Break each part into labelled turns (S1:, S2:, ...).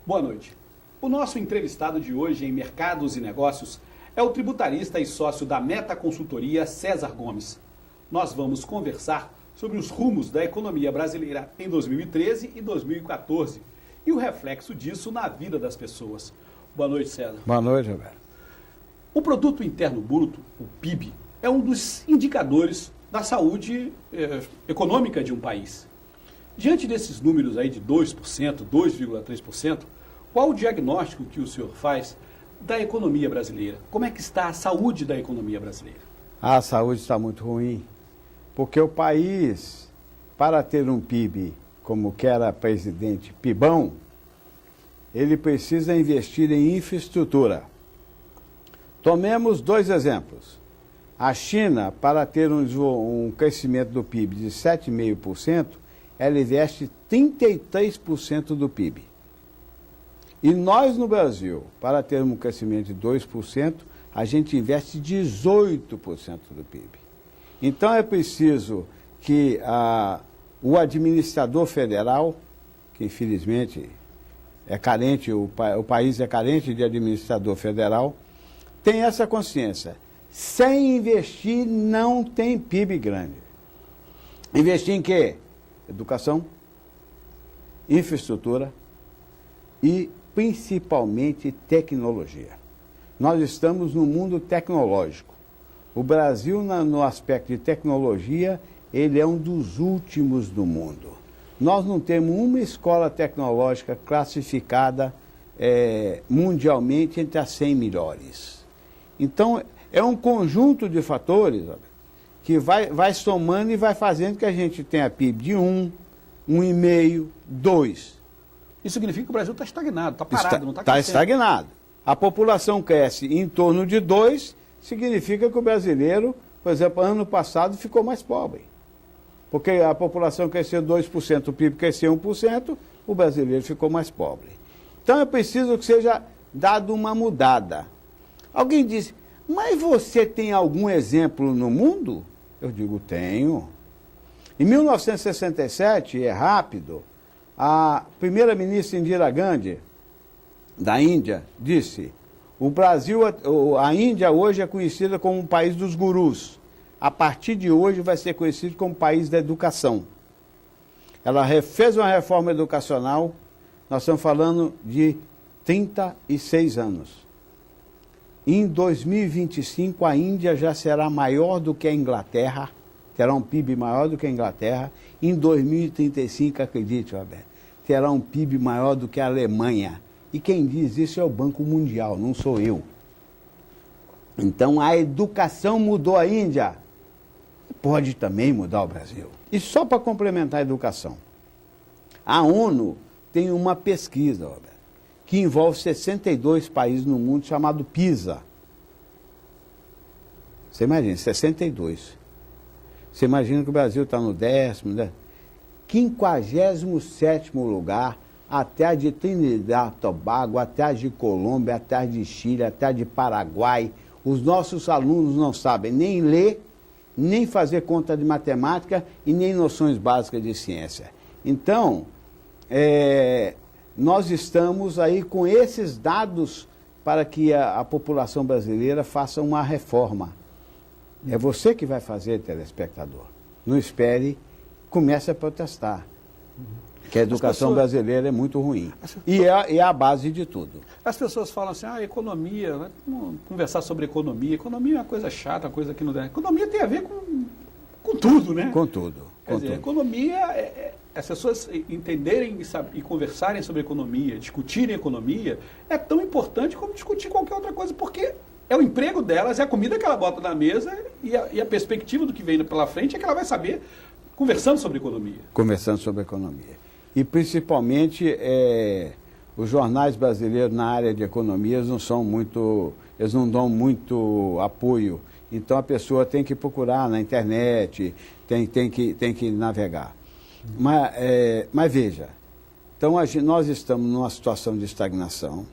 S1: Boa noite. O nosso entrevistado de hoje em Mercados e Negócios é o tributarista e sócio da Meta Consultoria, César Gomes. Nós vamos conversar sobre os rumos da economia brasileira em 2013 e 2014 e o reflexo disso na vida das pessoas. Boa noite, César.
S2: Boa noite, Roberto.
S1: O Produto Interno Bruto, o PIB, é um dos indicadores da saúde econômica de um país. Diante desses números aí de 2%, 2,3%, qual o diagnóstico que o senhor faz da economia brasileira? Como é que está a saúde da economia brasileira?
S2: A saúde está muito ruim, porque o país, para ter um PIB, como quer a presidente Pibão, ele precisa investir em infraestrutura. Tomemos dois exemplos. A China, para ter um crescimento do PIB de 7,5%, ela investe 33% do PIB. E nós no Brasil, para ter um crescimento de 2%, a gente investe 18% do PIB. Então é preciso que o administrador federal, que infelizmente é carente, o país é carente de administrador federal, tenha essa consciência. Sem investir não tem PIB grande. Investir em quê? Educação, infraestrutura e principalmente tecnologia. Nós estamos no mundo tecnológico. O Brasil, no aspecto de tecnologia, ele é um dos últimos do mundo. Nós não temos uma escola tecnológica classificada mundialmente entre as 100 melhores. Então, é um conjunto de fatores que vai somando e vai fazendo que a gente tenha PIB de 1, 1,5, 2.
S1: Isso significa que o Brasil está estagnado, está parado, não está
S2: crescendo.
S1: Está
S2: estagnado. A população cresce em torno de 2, significa que o brasileiro, por exemplo, ano passado ficou mais pobre. Porque a população cresceu 2%, o PIB cresceu 1%, o brasileiro ficou mais pobre. Então é preciso que seja dado uma mudada. Alguém diz, mas você tem algum exemplo no mundo? Eu digo, tenho. Em 1967, é rápido, a primeira-ministra Indira Gandhi, da Índia, disse, a Índia hoje é conhecida como um país dos gurus. A partir de hoje vai ser conhecido como país da educação. Ela fez uma reforma educacional, nós estamos falando de 36 anos. Em 2025, a Índia já será maior do que a Inglaterra, terá um PIB maior do que a Inglaterra. Em 2035, acredite, Roberto, terá um PIB maior do que a Alemanha. E quem diz isso é o Banco Mundial, não sou eu. Então, a educação mudou a Índia. Pode também mudar o Brasil. E só para complementar a educação, a ONU tem uma pesquisa, Roberto, que envolve 62 países no mundo, chamado PISA. Você imagina, 62. Você imagina que o Brasil está no 57º lugar, até a de Trinidad e Tobago, até a de Colômbia, até a de Chile, até a de Paraguai. Os nossos alunos não sabem nem ler, nem fazer conta de matemática e nem noções básicas de ciência. Então, nós estamos aí com esses dados para que a população brasileira faça uma reforma. É você que vai fazer, telespectador. Não espere, comece a protestar. Que a educação brasileira é muito ruim. E é a base de tudo.
S1: As pessoas falam assim, economia, vamos conversar sobre economia. Economia é uma coisa chata, uma coisa que não dá. Economia tem a ver com tudo, né?
S2: Com tudo.
S1: Quer dizer, economia, as pessoas entenderem e conversarem sobre economia, discutirem economia, é tão importante como discutir qualquer outra coisa, porque é o emprego delas, é a comida que ela bota na mesa e a perspectiva do que vem pela frente é que ela vai saber conversando sobre economia.
S2: Conversando sobre economia. E principalmente os jornais brasileiros na área de economia eles não dão muito apoio. Então a pessoa tem que procurar na internet, tem que navegar. Mas veja, então nós estamos numa situação de estagnação,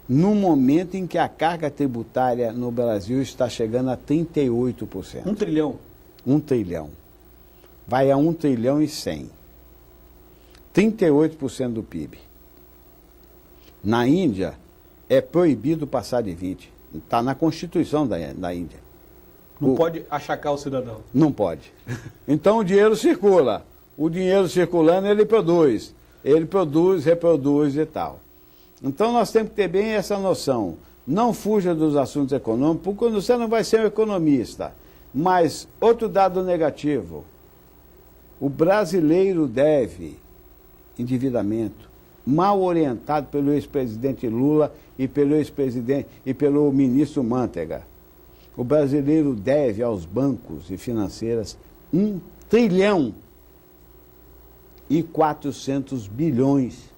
S2: num momento em que a carga tributária no Brasil está chegando a 38%.
S1: 1 trilhão.
S2: 1 trilhão. Vai a 1 trilhão e 100. 38% do PIB. Na Índia, é proibido passar de 20. Está na Constituição da Índia.
S1: Não pode achacar o cidadão.
S2: Não pode. Então o dinheiro circula. O dinheiro circulando, ele produz, reproduz e tal. Então nós temos que ter bem essa noção. Não fuja dos assuntos econômicos, porque você não vai ser um economista. Mas outro dado negativo, o brasileiro deve endividamento, mal orientado pelo ex-presidente Lula e pelo ministro Manteiga. O brasileiro deve aos bancos e financeiras 1 trilhão e 400 bilhões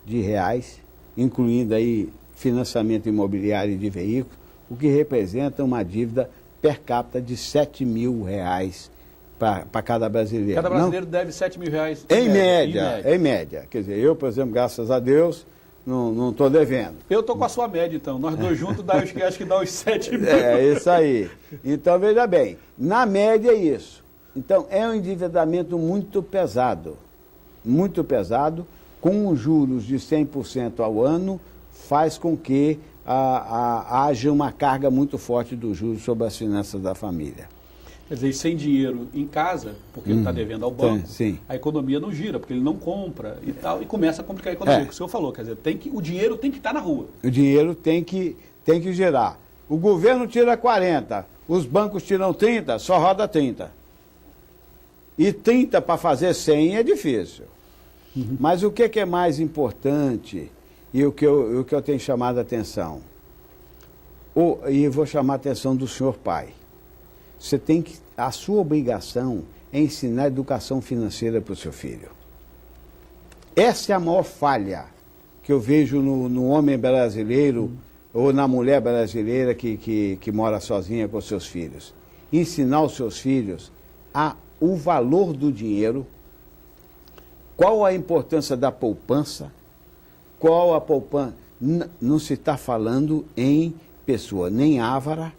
S2: de reais, incluindo aí financiamento imobiliário de veículos, o que representa uma dívida per capita de 7 mil reais para cada brasileiro.
S1: Cada brasileiro deve 7 mil reais?
S2: Em média. Quer dizer, eu, por exemplo, graças a Deus, não estou devendo.
S1: Eu estou com a sua média, então. Nós dois juntos, acho que dá uns 7 mil.
S2: É isso aí. Então, veja bem, na média é isso. Então, é um endividamento muito pesado, com juros de 100% ao ano, faz com que haja uma carga muito forte dos juros sobre as finanças da família.
S1: Quer dizer, sem dinheiro em casa, porque ele está devendo ao banco,
S2: sim.
S1: A economia não gira, porque ele não compra e tal, e começa a complicar a economia, que o senhor falou. Quer dizer, o dinheiro tem que estar na rua.
S2: O dinheiro tem que girar. O governo tira 40, os bancos tiram 30, só roda 30. E 30 para fazer 100 é difícil. Mas o que é mais importante e o que eu tenho chamado a atenção? E vou chamar a atenção do senhor pai. A sua obrigação é ensinar educação financeira para o seu filho. Essa é a maior falha que eu vejo no homem brasileiro ou na mulher brasileira que mora sozinha com seus filhos. Ensinar os seus filhos o valor do dinheiro, qual a importância da poupança, qual a poupança. Não se está falando em pessoa nem avara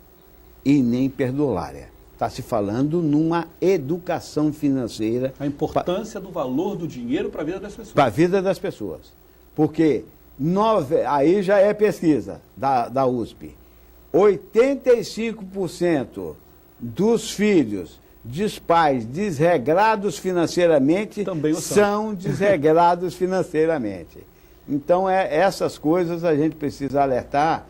S2: e nem perdulária. Está se falando numa educação financeira.
S1: A importância do valor do dinheiro para a vida das pessoas.
S2: Para a vida das pessoas. Porque aí já é pesquisa da USP. 85% dos filhos de pais desregrados financeiramente
S1: também
S2: são desregrados financeiramente. Então, essas coisas a gente precisa alertar,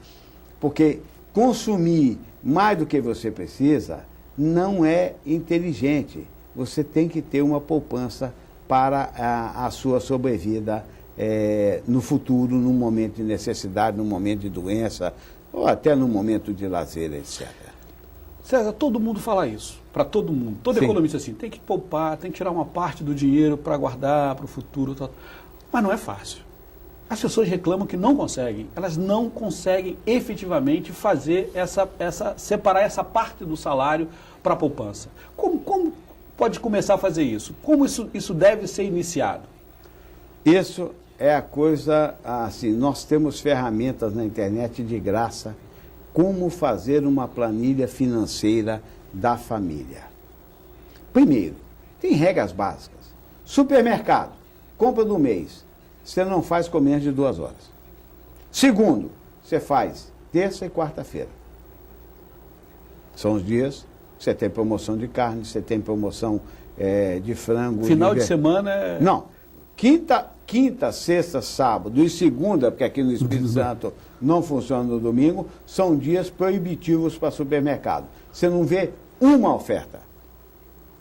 S2: porque consumir mais do que você precisa não é inteligente. Você tem que ter uma poupança para a sua sobrevida no futuro, num momento de necessidade, num momento de doença, ou até num momento de lazer, etc.
S1: César, todo mundo fala isso, para todo mundo. Todo
S2: Sim.
S1: economista assim, tem que poupar, tem que tirar uma parte do dinheiro para guardar para o futuro. Tal. Mas não é fácil. As pessoas reclamam que não conseguem. Elas não conseguem efetivamente fazer separar essa parte do salário para a poupança. Como pode começar a fazer isso? Como isso deve ser iniciado?
S2: Isso é a coisa, assim, nós temos ferramentas na internet de graça, como fazer uma planilha financeira da família. Primeiro, tem regras básicas. Supermercado, compra do mês, você não faz com menos de 2 horas. Segundo, você faz terça e quarta-feira. São os dias que você tem promoção de carne, você tem promoção de frango.
S1: Final de semana é...
S2: Não. Quinta, sexta, sábado e segunda, porque aqui no Espírito Santo não funciona no domingo, são dias proibitivos para supermercado. Você não vê uma oferta.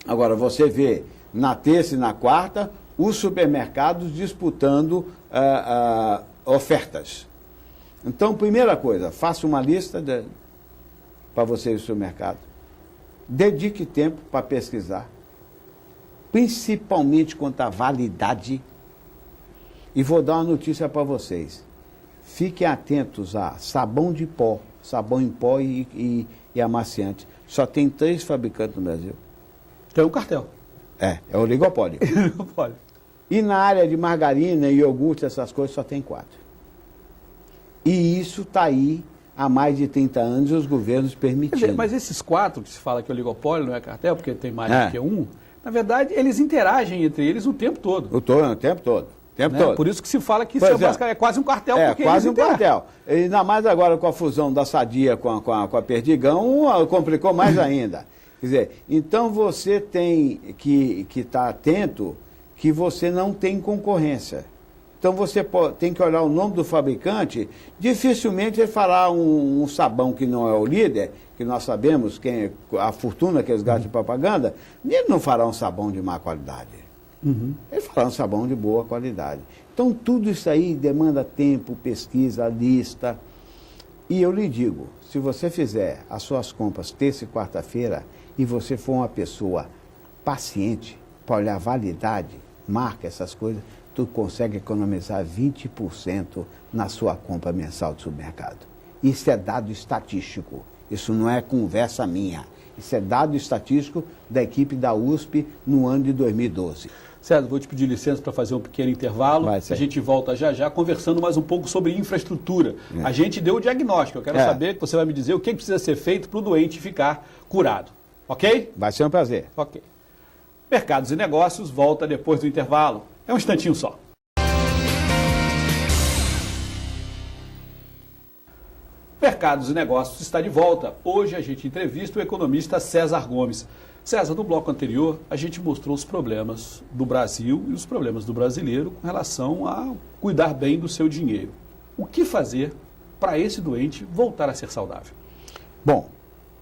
S2: Agora, você vê na terça e na quarta os supermercados disputando ofertas. Então, primeira coisa, faça uma lista para você ir ao supermercado. Dedique tempo para pesquisar, principalmente quanto à validade. E vou dar uma notícia para vocês. Fiquem atentos a sabão de pó, sabão em pó e amaciante. Só tem 3 fabricantes no Brasil.
S1: Tem um cartel.
S2: É o oligopólio.
S1: Oligopólio.
S2: E na área de margarina, iogurte, essas coisas, só tem 4. E isso está aí há mais de 30 anos e os governos permitindo.
S1: Quer dizer, mas esses 4 que se fala que é oligopólio, não é cartel, porque tem mais do que um, na verdade, eles interagem entre eles o tempo todo.
S2: O tempo todo. tempo todo.
S1: Por isso que se fala que isso é quase um quartel.
S2: É, quase um quartel. Ainda mais agora com a fusão da Sadia com a Perdigão, complicou mais ainda. Quer dizer, então você tem que estar atento que você não tem concorrência. Então você tem que olhar o nome do fabricante, dificilmente ele fará um sabão que não é o líder, que nós sabemos a fortuna que eles gastam de propaganda, ele não fará um sabão de má qualidade. Ele fará um sabão de boa qualidade. Então tudo isso aí demanda tempo, pesquisa, lista. E eu lhe digo, se você fizer as suas compras terça e quarta-feira e você for uma pessoa paciente para olhar a validade, marca essas coisas, tu consegue economizar 20% na sua compra mensal de supermercado. Isso é dado estatístico, isso não é conversa minha. Isso é dado estatístico da equipe da USP no ano de 2012.
S1: César, vou te pedir licença para fazer um pequeno intervalo. A gente volta já já conversando mais um pouco sobre infraestrutura. A gente deu o diagnóstico, eu quero saber que você vai me dizer o que precisa ser feito para o doente ficar curado. Ok?
S2: Vai ser um prazer.
S1: Ok. Mercados e Negócios volta depois do intervalo. É um instantinho só. Mercados e Negócios está de volta. Hoje a gente entrevista o economista César Gomes. César, no bloco anterior, a gente mostrou os problemas do Brasil e os problemas do brasileiro com relação a cuidar bem do seu dinheiro. O que fazer para esse doente voltar a ser saudável?
S2: Bom,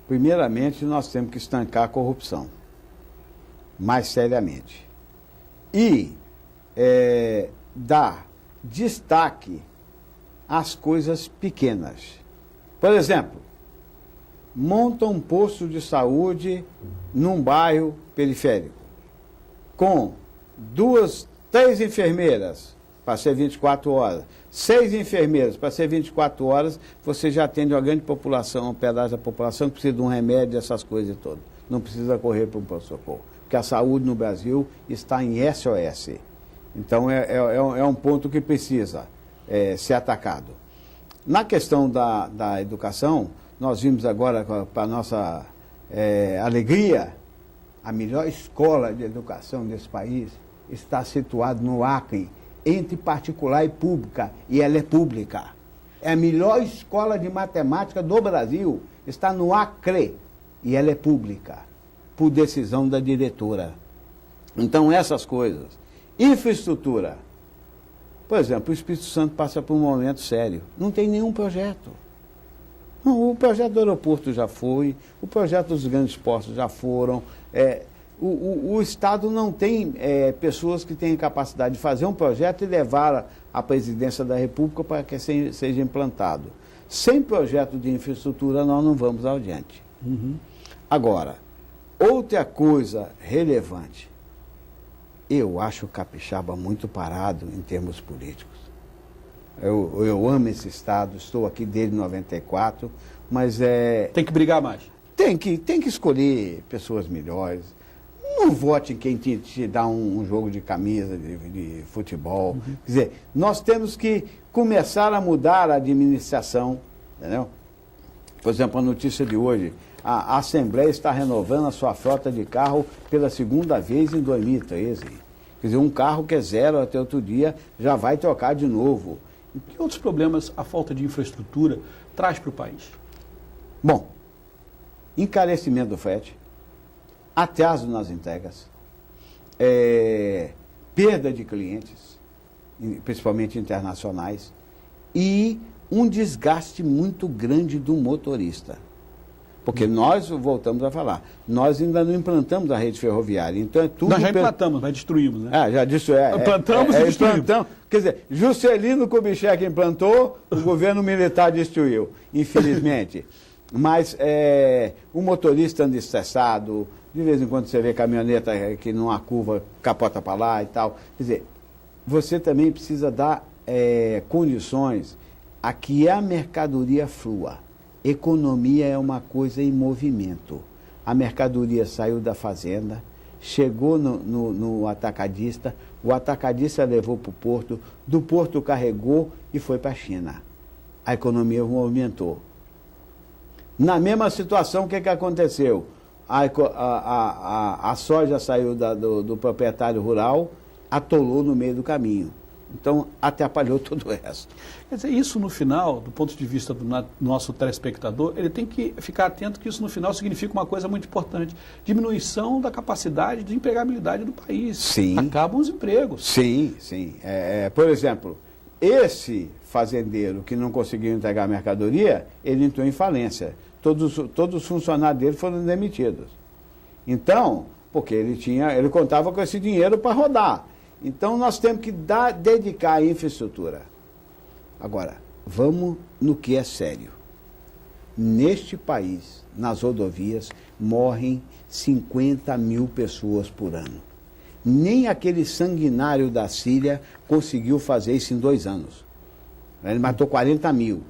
S2: primeiramente nós temos que estancar a corrupção, mais seriamente. E dar destaque às coisas pequenas. Por exemplo, monta um posto de saúde num bairro periférico, com 2, 3 enfermeiras para ser 24 horas, 6 enfermeiras para ser 24 horas, você já atende uma grande população, um pedaço da população que precisa de um remédio, essas coisas todas. Não precisa correr para um pronto-socorro, porque a saúde no Brasil está em SOS. Então é um ponto que precisa ser atacado. Na questão da educação, nós vimos agora, para a nossa alegria, a melhor escola de educação desse país está situada no Acre, entre particular e pública, e ela é pública. É a melhor escola de matemática do Brasil, está no Acre, e ela é pública, por decisão da diretora. Então, essas coisas. Infraestrutura. Por exemplo, o Espírito Santo passa por um momento sério. Não tem nenhum projeto. Não, o projeto do aeroporto já foi, o projeto dos grandes portos já foram. O Estado não tem pessoas que tenham capacidade de fazer um projeto e levar à presidência da República para que seja implantado. Sem projeto de infraestrutura, nós não vamos adiante. Agora, outra coisa relevante. Eu acho o capixaba muito parado em termos políticos. Eu amo esse Estado, estou aqui desde 94, mas
S1: tem que brigar mais.
S2: Tem que escolher pessoas melhores. Não vote em quem te dá um jogo de camisa, de futebol. Quer dizer, nós temos que começar a mudar a administração, entendeu? Por exemplo, a notícia de hoje, a Assembleia está renovando a sua frota de carro pela segunda vez em 2013. Quer dizer, um carro que é zero até outro dia já vai trocar de novo.
S1: E que outros problemas a falta de infraestrutura traz para o país?
S2: Bom, encarecimento do frete, atraso nas entregas, perda de clientes, principalmente internacionais, e um desgaste muito grande do motorista. Porque nós, voltamos a falar, nós ainda não implantamos a rede ferroviária. Então é tudo.
S1: Nós já implantamos, mas destruímos, né?
S2: Já disse,
S1: implantamos e destruímos.
S2: Quer dizer, Juscelino Kubitschek implantou, o governo militar destruiu, infelizmente. Mas o motorista anda estressado, de vez em quando você vê caminhoneta que numa curva capota para lá e tal. Quer dizer, você também precisa dar condições a que a mercadoria flua. Economia é uma coisa em movimento. A mercadoria saiu da fazenda, chegou no atacadista, o atacadista levou para o porto, do porto carregou e foi para a China. A economia movimentou. Na mesma situação, o que aconteceu? A soja saiu do proprietário rural, atolou no meio do caminho. Então, atrapalhou todo o resto.
S1: Quer dizer, isso no final, do ponto de vista do nosso telespectador, ele tem que ficar atento que isso no final significa uma coisa muito importante. Diminuição da capacidade de empregabilidade do país.
S2: Sim.
S1: Acabam os empregos.
S2: Sim, sim. Por exemplo, esse fazendeiro que não conseguiu entregar a mercadoria, ele entrou em falência. Todos os funcionários dele foram demitidos. Então, porque ele contava com esse dinheiro para rodar. Então, nós temos que dedicar a infraestrutura. Agora, vamos no que é sério. Neste país, nas rodovias, morrem 50 mil pessoas por ano. Nem aquele sanguinário da Síria conseguiu fazer isso em 2 anos. Ele matou 40 mil.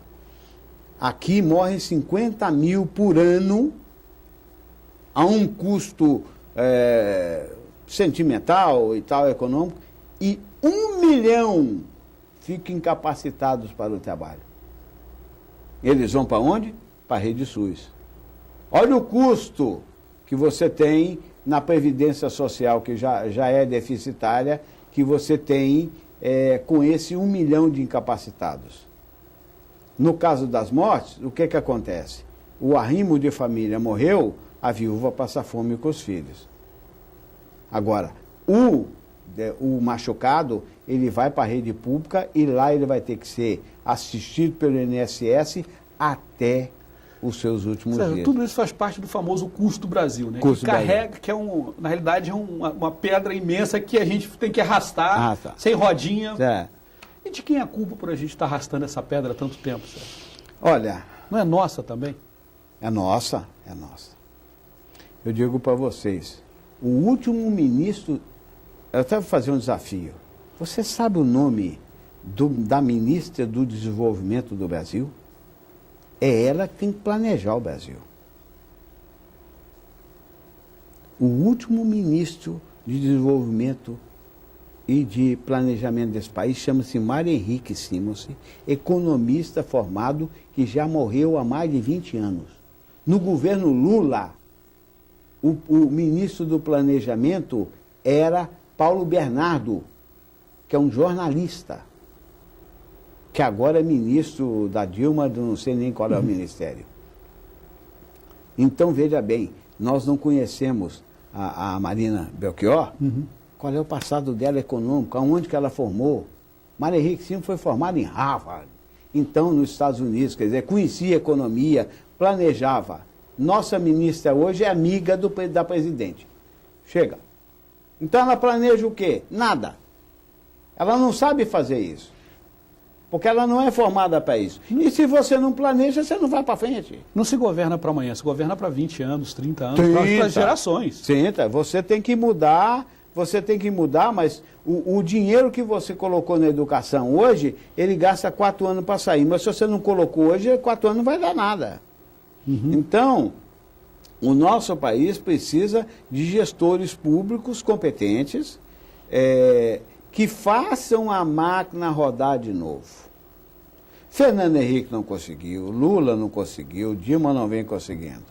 S2: Aqui morrem 50 mil por ano, a um custo sentimental e tal, econômico, e 1 milhão ficam incapacitados para o trabalho. Eles vão para onde? Para a rede SUS. Olha o custo que você tem na Previdência Social, que já é deficitária, que você tem com esse 1 milhão de incapacitados. No caso das mortes, o que acontece? O arrimo de família morreu, a viúva passa fome com os filhos. Agora, o machucado, ele vai para a rede pública e lá ele vai ter que ser assistido pelo INSS até os seus últimos dias.
S1: Tudo isso faz parte do famoso custo Brasil, né?
S2: Custo
S1: que carrega,
S2: Brasil.
S1: que na realidade é uma pedra imensa que a gente tem que arrastar, sem rodinha. E de quem é a culpa por a gente estar arrastando essa pedra há tanto tempo, Sérgio?
S2: Olha...
S1: Não é nossa também?
S2: É nossa, é nossa. Eu digo para vocês, o último ministro... Eu estava fazendo um desafio. Você sabe o nome da ministra do Desenvolvimento do Brasil? É ela que tem que planejar o Brasil. O último ministro de Desenvolvimento e de Planejamento desse país chama-se Mário Henrique Simonsen, economista formado que já morreu há mais de 20 anos. No governo Lula, o ministro do Planejamento era Paulo Bernardo, que é um jornalista, que agora é ministro da Dilma, não sei nem qual é o ministério. Então, veja bem, nós não conhecemos a Marina Belchior, qual é o passado dela econômico, aonde que ela formou. Mário Henrique Simonsen foi formado em Harvard, então nos Estados Unidos, quer dizer, conhecia economia, planejava. Nossa ministra hoje é amiga da presidente. Chega. Então ela planeja o quê? Nada. Ela não sabe fazer isso. Porque ela não é formada para isso. E se você não planeja, você não vai para frente.
S1: Não se governa para amanhã, se governa para 20 anos, 30 anos, para as gerações.
S2: Sim, você tem que mudar, mas o dinheiro que você colocou na educação hoje, ele gasta 4 anos para sair. Mas se você não colocou hoje, 4 anos não vai dar nada. Então, o nosso país precisa de gestores públicos competentes, que façam a máquina rodar de novo. Fernando Henrique não conseguiu, Lula não conseguiu, Dilma não vem conseguindo.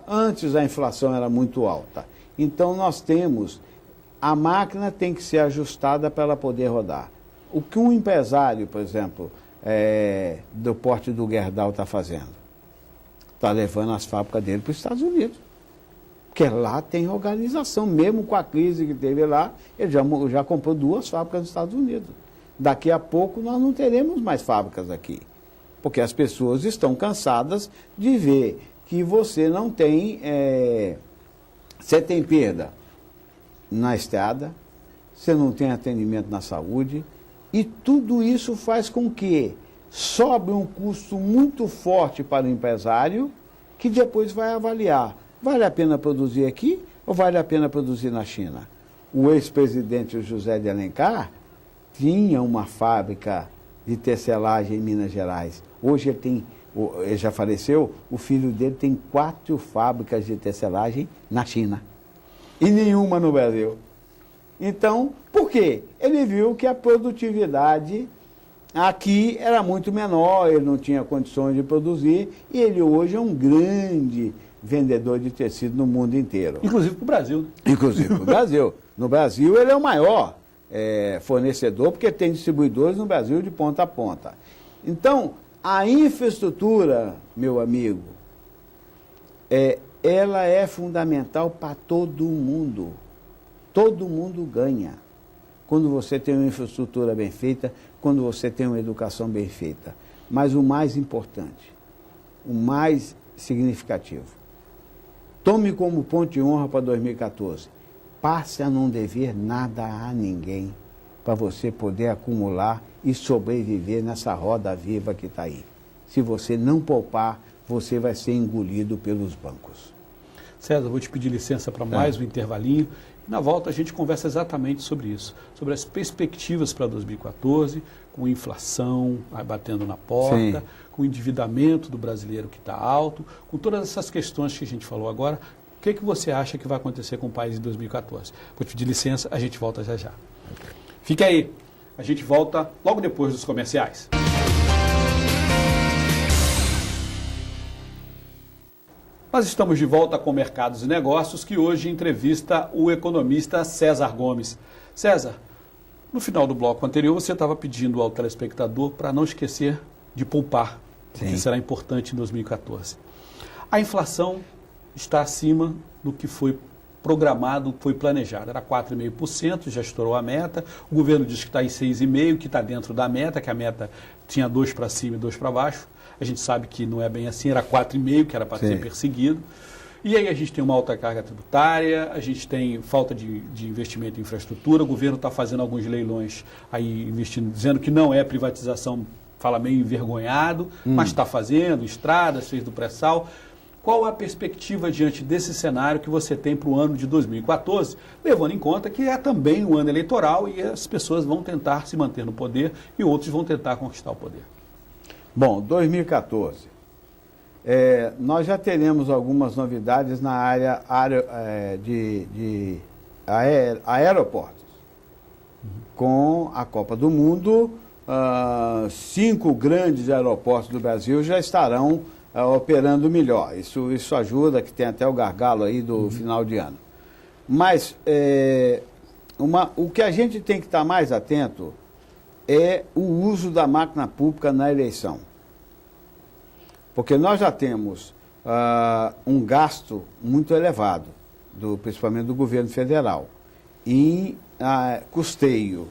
S2: Antes a inflação era muito alta. Então a máquina tem que ser ajustada para ela poder rodar. O que um empresário, por exemplo, do porte do Gerdau está fazendo? Está levando as fábricas dele para os Estados Unidos. Porque lá tem organização, mesmo com a crise que teve lá, ele já comprou 2 fábricas nos Estados Unidos. Daqui a pouco nós não teremos mais fábricas aqui. Porque as pessoas estão cansadas de ver que você não tem... você tem perda na estrada, você não tem atendimento na saúde, e tudo isso faz com que sobe um custo muito forte para o empresário, que depois vai avaliar, vale a pena produzir aqui ou vale a pena produzir na China? O ex-presidente José de Alencar tinha uma fábrica de tecelagem em Minas Gerais. Hoje ele já faleceu, o filho dele tem 4 fábricas de tecelagem na China e nenhuma no Brasil. Então, por quê? Ele viu que a produtividade aqui era muito menor, ele não tinha condições de produzir, e ele hoje é um grande vendedor de tecido no mundo inteiro.
S1: Inclusive para o Brasil.
S2: Inclusive para o Brasil. No Brasil ele é o maior. fornecedor, porque tem distribuidores no Brasil de ponta a ponta. Então, a infraestrutura, meu amigo, ela é fundamental para todo mundo. Todo mundo ganha quando você tem uma infraestrutura bem feita, quando você tem uma educação bem feita. Mas o mais importante, o mais significativo, tome como ponto de honra para 2014, passe a não dever nada a ninguém para você poder acumular e sobreviver nessa roda viva que está aí. Se você não poupar, você vai ser engolido pelos bancos.
S1: César, vou te pedir licença para mais um intervalinho. Na volta a gente conversa exatamente sobre isso, sobre as perspectivas para 2014, com inflação batendo na porta, sim, com o endividamento do brasileiro que está alto, com todas essas questões que a gente falou agora. O que você acha que vai acontecer com o país em 2014? Vou te pedir licença, a gente volta já já. Fique aí, a gente volta logo depois dos comerciais. Nós estamos de volta com Mercados e Negócios, que hoje entrevista o economista César Gomes. César, no final do bloco anterior você estava pedindo ao telespectador para não esquecer de poupar, que será importante em 2014. A inflação está acima do que foi programado, foi planejado. Era 4,5%, já estourou a meta. O governo diz que está em 6,5%, que está dentro da meta, que a meta tinha 2 para cima e 2 para baixo. A gente sabe que não é bem assim, era 4,5%, que era para ser perseguido. E aí a gente tem uma alta carga tributária, a gente tem falta de investimento em infraestrutura, o governo está fazendo alguns leilões aí, investindo, dizendo que não é privatização, fala meio envergonhado, mas está fazendo, estradas, fez do pré-sal. Qual a perspectiva diante desse cenário que você tem para o ano de 2014, levando em conta que é também um ano eleitoral e as pessoas vão tentar se manter no poder e outros vão tentar conquistar o poder?
S2: Bom, 2014, nós já teremos algumas novidades na área de aeroportos. Com a Copa do Mundo, 5 grandes aeroportos do Brasil já estarão operando melhor. Isso ajuda, que tem até o gargalo aí do final de ano. Mas o que a gente tem que estar mais atento é o uso da máquina pública na eleição. Porque nós já temos um gasto muito elevado, principalmente do governo federal, em custeio.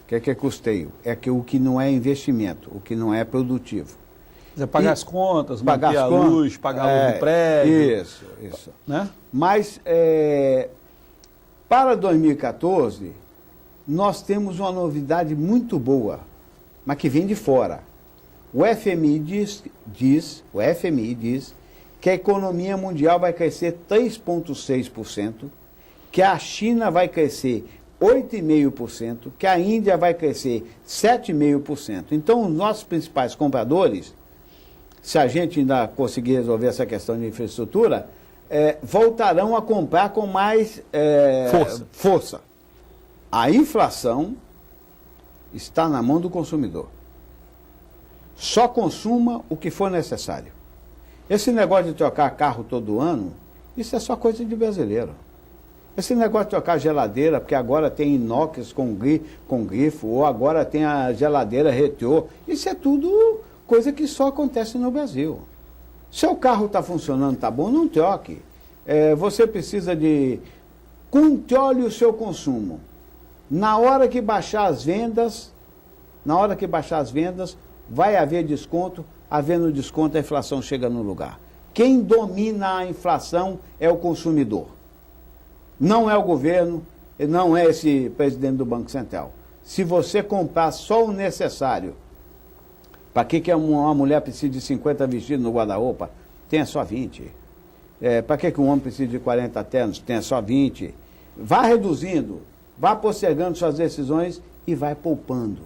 S2: O que é custeio? É o que não é investimento, o que não é produtivo.
S1: Pagar as contas, manter a luz, pagar a luz do prédio.
S2: Isso.
S1: Né?
S2: Mas, para 2014, nós temos uma novidade muito boa, mas que vem de fora. O FMI diz que a economia mundial vai crescer 3,6%, que a China vai crescer 8,5%, que a Índia vai crescer 7,5%. Então, os nossos principais compradores, se a gente ainda conseguir resolver essa questão de infraestrutura, voltarão a comprar com mais força. A inflação está na mão do consumidor. Só consuma o que for necessário. Esse negócio de trocar carro todo ano, isso é só coisa de brasileiro. Esse negócio de trocar geladeira, porque agora tem inox com grifo, ou agora tem a geladeira retrô, isso é tudo coisa que só acontece no Brasil. Seu carro está funcionando, está bom, não troque. Você precisa de... Controle o seu consumo. Na hora que baixar as vendas, vai haver desconto, havendo desconto, a inflação chega no lugar. Quem domina a inflação é o consumidor. Não é o governo, não é esse presidente do Banco Central. Se você comprar só o necessário, para que uma mulher precisa de 50 vestidos no guarda-roupa? Tenha só 20. Para que um homem precisa de 40 ternos? Tenha só 20. Vá reduzindo, vá postergando suas decisões e vai poupando.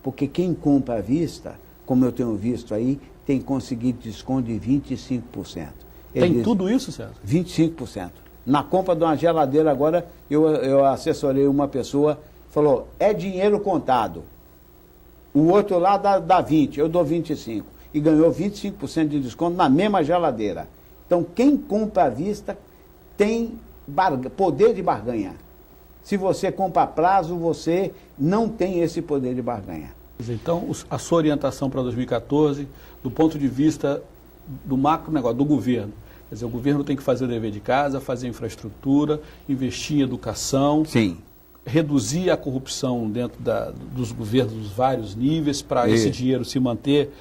S2: Porque quem compra à vista, como eu tenho visto aí, tem conseguido desconto de 25%.
S1: Tem tudo isso, César?
S2: 25%. Na compra de uma geladeira agora, eu assessorei uma pessoa, falou, é dinheiro contado. O outro lá dá 20, eu dou 25. E ganhou 25% de desconto na mesma geladeira. Então, quem compra à vista tem poder de barganha. Se você compra a prazo, você não tem esse poder de barganha.
S1: Então, a sua orientação para 2014, do ponto de vista do macro negócio, do governo, quer dizer, o governo tem que fazer o dever de casa, fazer infraestrutura, investir em educação,
S2: Sim.
S1: reduzir a corrupção dentro dos governos dos vários níveis, para esse dinheiro se manter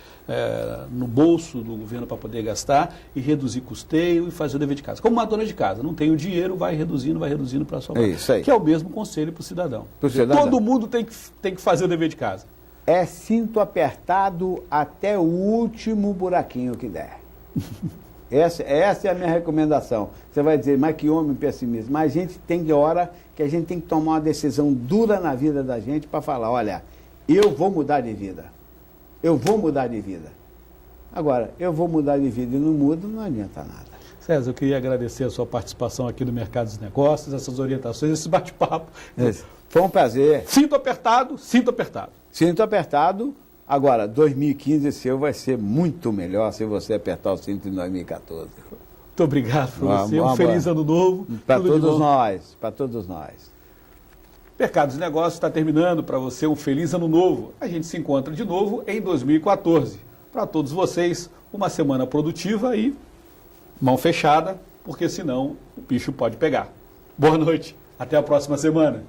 S1: no bolso do governo para poder gastar, e reduzir custeio e fazer o dever de casa. Como uma dona de casa, não tem o dinheiro, vai reduzindo para sobrar.
S2: Isso aí.
S1: Que é o mesmo conselho para o cidadão. Todo mundo tem que fazer o dever de casa.
S2: É cinto apertado até o último buraquinho que der. Essa é a minha recomendação. Você vai dizer, mas que homem pessimista. Mas a gente tem hora que a gente tem que tomar uma decisão dura na vida da gente para falar, olha, eu vou mudar de vida. Eu vou mudar de vida. Agora, eu vou mudar de vida e não mudo, não adianta nada.
S1: César, eu queria agradecer a sua participação aqui no Mercado dos Negócios, essas orientações, esse bate-papo.
S2: Foi um prazer.
S1: Cinto apertado, cinto apertado.
S2: Cinto apertado. Agora, 2015 seu vai ser muito melhor se você apertar o cinto em 2014.
S1: Muito obrigado por você. Um feliz ano novo.
S2: Para todos nós, para todos nós.
S1: Mercado dos Negócios está terminando. Para você, um feliz ano novo. A gente se encontra de novo em 2014. Para todos vocês, uma semana produtiva e mão fechada, porque senão o bicho pode pegar. Boa noite. Até a próxima semana.